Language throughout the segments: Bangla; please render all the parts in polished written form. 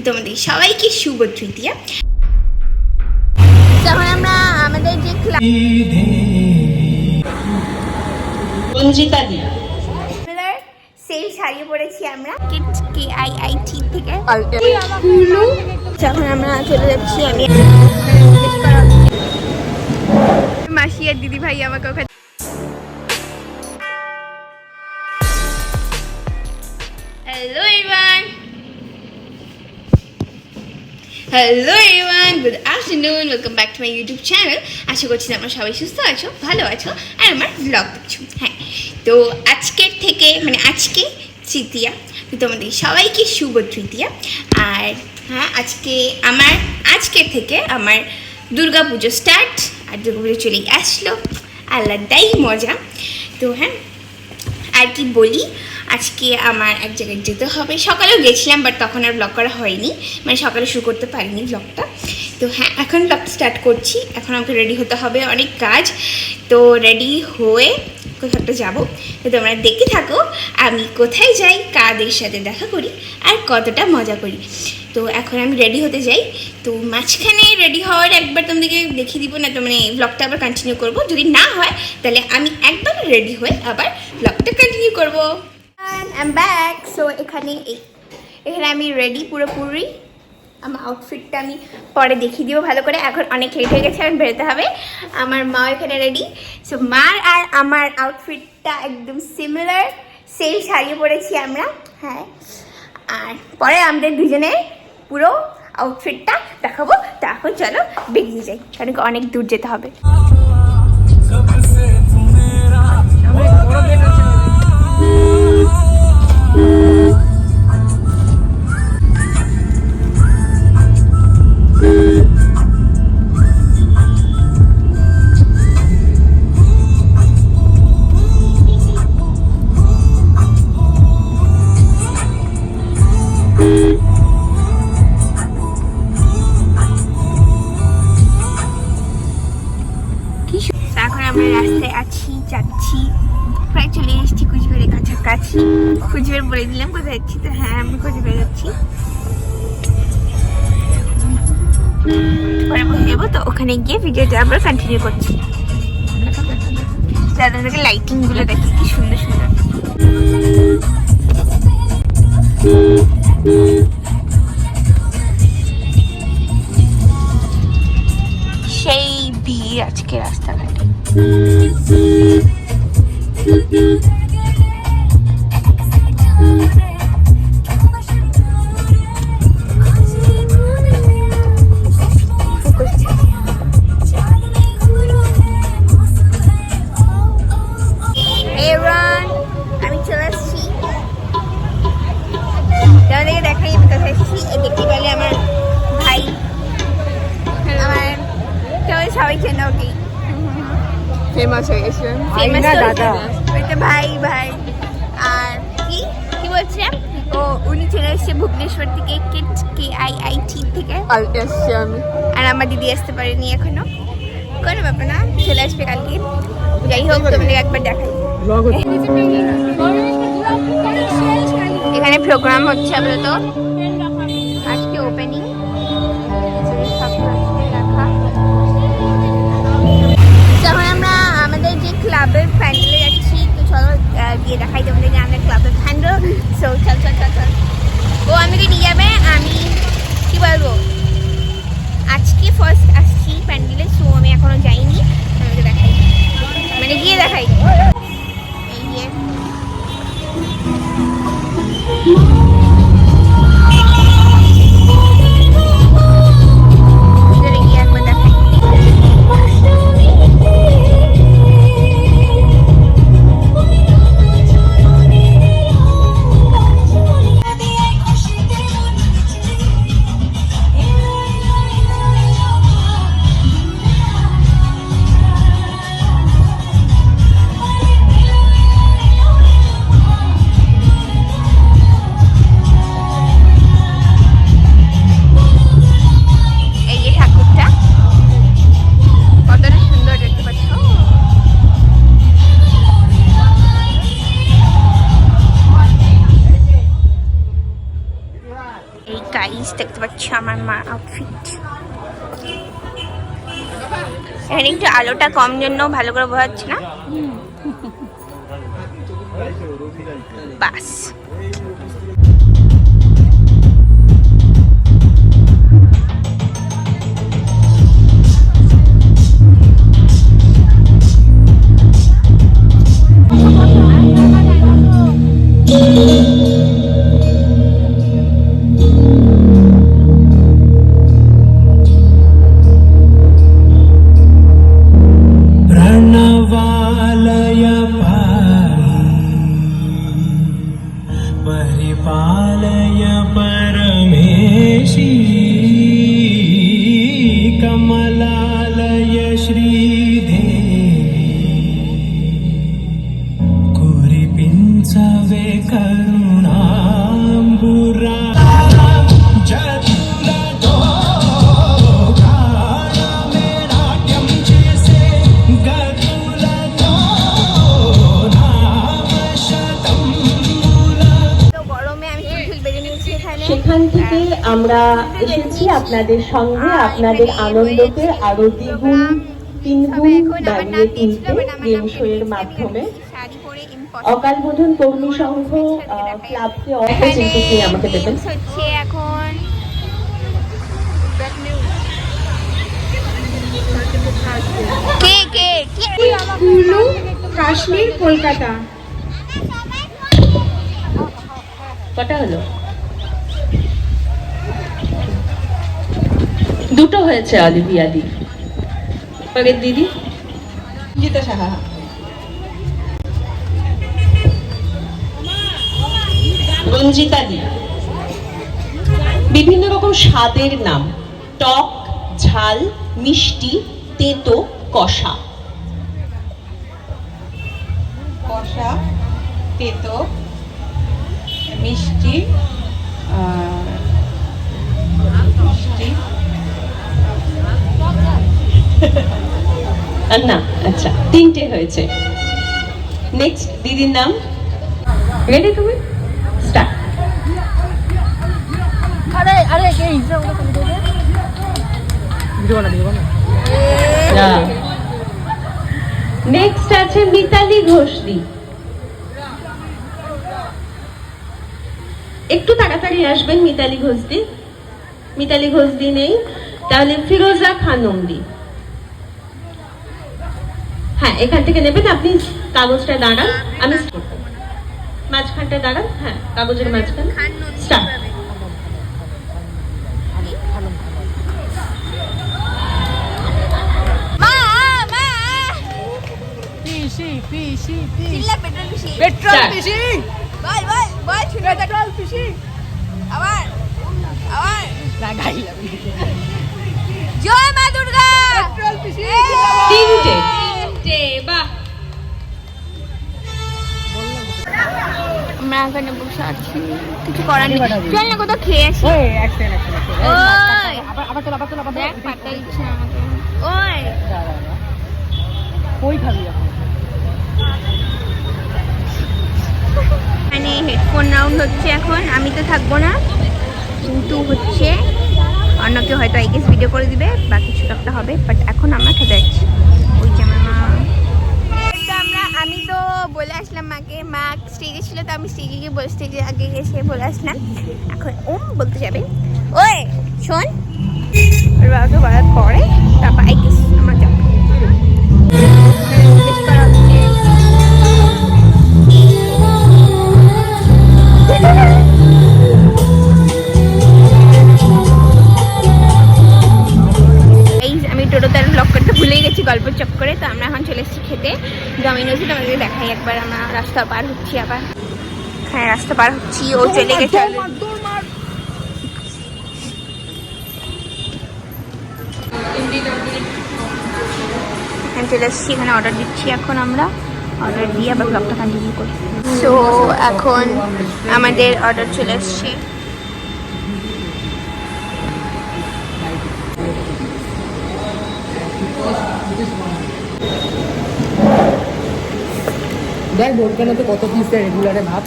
তোমাদের সবাইকে শুভ তৃতীয়া। যখন আমরা আমাদের যে সেই শাড়ি পরেছি আমরা KIIT থেকে, যখন আমরা চলে যাচ্ছি আমি মাসি আর দিদি ভাই আমাকে ওখানে hello everyone, good afternoon, welcome back to my YouTube channel. আশা করছি তোমরা সবাই সুস্থ আছো, ভালো আছো আর আমার ব্লগ দেখছো। হ্যাঁ, তো আজকের থেকে আজকে তৃতীয়া, তোমাদের সবাইকে শুভ তৃতীয়া। আর হ্যাঁ, আজকের থেকে আমার দুর্গা পুজো স্টার্ট, আর দুর্গা পুজো চলেই আসলো, আলাদাই মজা। তো হ্যাঁ, আর কি বলি, আজকে আমার এক জায়গায় যেতে হবে। সকালেও গেছিলাম, বাট তখন আর ব্লগ করা হয়নি, সকালে শুরু করতে পারিনি ব্লগটা। তো হ্যাঁ, এখন ব্লগটা স্টার্ট করছি। এখন আমাকে রেডি হতে হবে, অনেক কাজ। তো রেডি হয়ে কোথাও একটা যাবো, তো তোমরা দেখতে থাকো আমি কোথায় যাই, কাদের সাথে দেখা করি আর কতটা মজা করি। তো এখন আমি রেডি হতে যাই। তো মাঝখানে রেডি হওয়ার একবার তোমাদেরকে দেখিয়ে দিব, না তো ব্লগটা আবার কন্টিনিউ করব। যদি না হয় তাহলে আমি একবার রেডি হয়ে আবার ব্লগটা কন্টিনিউ করবো। I'm back. So এখানে আমি রেডি পুরোপুরি। আমার আউটফিটটা আমি পরে দেখিয়ে দিব ভালো করে, এখন অনেক লেট হয়ে গেছে, এখন বেরোতে হবে। আমার মা এখানে রেডি। সো মার আর আমার আউটফিটটা একদম সিমিলার, সেই শাড়ি পরেছি আমরা। হ্যাঁ, আর পরে আমাদের দুজনের পুরো আউটফিটটা দেখাবো। তো এখন চলো বেরিয়ে যাই, কারণ অনেক দূর যেতে হবে। আমরা রাস্তায় যাচ্ছি, প্রায় চলে এসেছি কুচবিহারের কাছাকাছি। কুচবিহার বলে দিলাম কোথায় যাচ্ছি। তো হ্যাঁ, আমি কুচবিহার যাচ্ছি, পরে বলে যাবো। তো ওখানে গিয়ে ভিডিওটা আমরা কন্টিনিউ করছি। আপনাদেরকে লাইটিং গুলো দেখি, কি সুন্দর সুন্দর। সেই ভিড় আজকে রাস্তাঘাটে। আমি চলে আসছি, তোমাদেরকে দেখাই আমি কোথায় এসেছি। দেখতে পেলে আমার ভাই, আমার সবাই চেনা, ওকে ফেমাস হয়ে গেছে, ভাই। আর কি বলছে ও, উনি চলে এসছে ভুবনেশ্বর থেকে, KIIT থেকে। আর আমার দিদি আসতে পারেনি এখনো, কোনো ব্যাপার না, চলে আসবে কালকে। যাই হোক, তোমাদের একবার দেখাই। এখানে প্রোগ্রাম হচ্ছে আপাতত, আজকে ওপেনিং। যখন আমরা আমাদের যে ক্লাবের প্যান্ডেলে যাচ্ছি, তো চলো গিয়ে দেখাই তোমাদের যে আমাদের ক্লাবের প্যান্ডেল। সো চল ও আমাকে নিয়ে যাবে। আমি কি বলবো, আজকে ফার্স্ট আসছি প্যান্ডেলে, সো আমি এখনো যাইনি। আমাকে দেখাই, গিয়ে দেখাই। গাইস দেখতে পাচ্ছ আমার মার আউটফিট। এখানে একটু আলোটা কম জন্য ভালো করে বোঝা যাচ্ছে না। বাস प्रणवालय परिपालय परमेशी कमलालय श्रीदेवी कुरिपिंचवे करुणाम्बुरा जतुलतो गायमे नाट्यं चेसे गतुलतो नामशतं তো গরমে আমি চুল বেঁধে নিয়েছি এখানে। সেখান থেকে আমরা এসেছি আপনাদের সঙ্গে আপনাদের আনন্দকে আরো দ্বিগুণ তিনগুণ বাড়িয়ে তুলতে গেম শো এর মাধ্যমে শাড়ি পরে অকাল বোধন কর্মী সংঘ ক্লাবকে অপরচুনিটি আমাকে দেবেন। হচ্ছে এখন কে কে কে কুলু কাশ্মীর কলকাতা। কটা হলো? দুটো হয়েছে অলিভিয়া দি। পরের দিদি গীতা সাহা। রঞ্জিতা দি। বিভিন্ন রকম স্বাদের নাম: টক, ঝাল, মিষ্টি, তেতো, কষা। কষা, তেতো, মিষ্টি, মিষ্টি, না আচ্ছা, তিনটে হয়েছে। নেক্সট দিদির নাম। রেডি তুমি? স্টার্ট। নেক্সট আছে মিতালি ঘোষদি। একটু তাড়াতাড়ি আসবেন মিতালি ঘোষদি। মিতালি ঘোষদি নেই, তাহলে ফিরোজা খানম দি। হ্যাঁ, এখান থেকে নেবেন। আপনি কাগজটা দাঁড়ান, আমি মাঝখানটা দাঁড়ান। হ্যাঁ, কাগজের মাঝখান। স্টার্ট। পেট্রোল পিসি। পেট্রোল পিসি। আবার আবার জয় মা দুর্গা। পেট্রোল পিসি। তিনটে। বাহ। আমরা এখানে বসে আছি, কিছু করার নেই। চল না কোথাও খেয়ে আসি। ওই এক সেকেন্ড ওই আবার চল দেখ পাত্তা দিচ্ছে না আমাকে। ওই কই খাবি এখন? মানে হেডফোন রাউন্ড হচ্ছে এখন। আমি তো থাকবো না, কিন্তু হচ্ছে অন্য কেউ হয়তো আইগেস ভিডিও করে দিবে বা কিছু একটা হবে। বাট এখন আমরা খেতে যাচ্ছি। ওই যে আমার মা। আমি তো বলে আসলাম মাকে, মা স্টেজে ছিল তো আমি স্টেজে গিয়ে স্টেজে আগে এসে বলে আসলাম। এখন বলতে যাবে। ওই শোন, ওর বাবাকে বলার পরে তারপর আইগেস আমরা যাবো। জিজ্ঞেস করা হচ্ছে আমি টোটোতে ব্লগ করতে ভুলেই গেছি গল্প চক্করে। তো আমরা এখন চলে এসেছি খেতে ডমিনোজে। তোমাদের দেখাই একবার। আমরা রাস্তা পার হচ্ছি, আবার হ্যাঁ রাস্তা পার হচ্ছি। ও চলে গেছে। এখানে চলে এসেছি, এখানে অর্ডার দিচ্ছি। এখন আমরা অর্ডার দিয়ে আবার ব্লগটা কন্টিনিউ করি। সো এখন আমাদের অর্ডার চলে এসছে। দেখ ভোটখানাতে কত পিস দেয় রেগুলারে ভাব।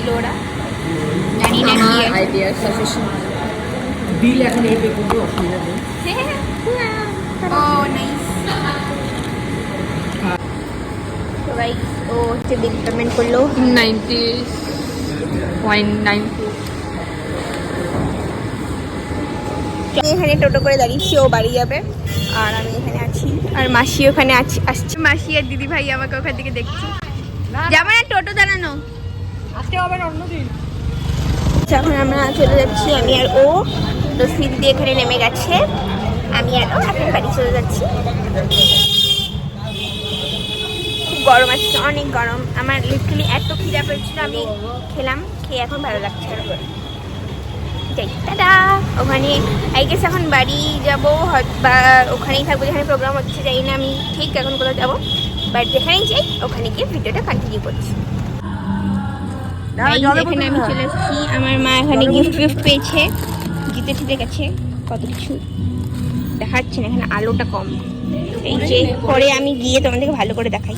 দিল ওরা, জানি না কি আছে। আইডিয়া সাফিসিয়েন্ট বিল এখন এই পে করবো, অসুবিধা নেই। ও নাইস। তো গাইস ও হচ্ছে বিল পেমেন্ট করলো 90.9। আমি এখানে টোটো করে দাঁড়িয়েছি, ও বাড়ি যাবে আর আমি এখানে আছি, আর মাসি ওখানে আসছে। মাসি আর দিদি ভাই আমাকে ওখান থেকে দেখছি। যাবো না টোটো দাঁড়ানো, আজকে আবার অন্যদিন। যখন আমরা চলে যাচ্ছি আমি আর ও, তো সিট দিয়ে এখানে নেমে গেছে, আমি আর ও এখন বাড়ি চলে যাচ্ছি। খুব গরম আছে, অনেক গরম। আমার লিটারালি এত খিদা পেয়েছিল, আমি খেলাম, খেয়ে এখন ভালো লাগছে। যাই দাদা, ওখানে আই গেস এখন বাড়ি যাবো বা ওখানেই থাকবো যেখানে প্রোগ্রাম হচ্ছে, যাই না আমি ঠিক এখন কোথাও যাবো, বাট যেখানেই যাই ওখানে গিয়ে ভিডিওটা কন্টিনিউ করছি। এখানে আমি চলে এসেছি, আমার মা এখানে গিফট পেয়েছে, জিতে ঠিতে গেছে, কত কিছু দেখাচ্ছে না, এখানে আলোটা কম। এই যে পরে আমি গিয়ে তোমাদেরকে ভালো করে দেখাই।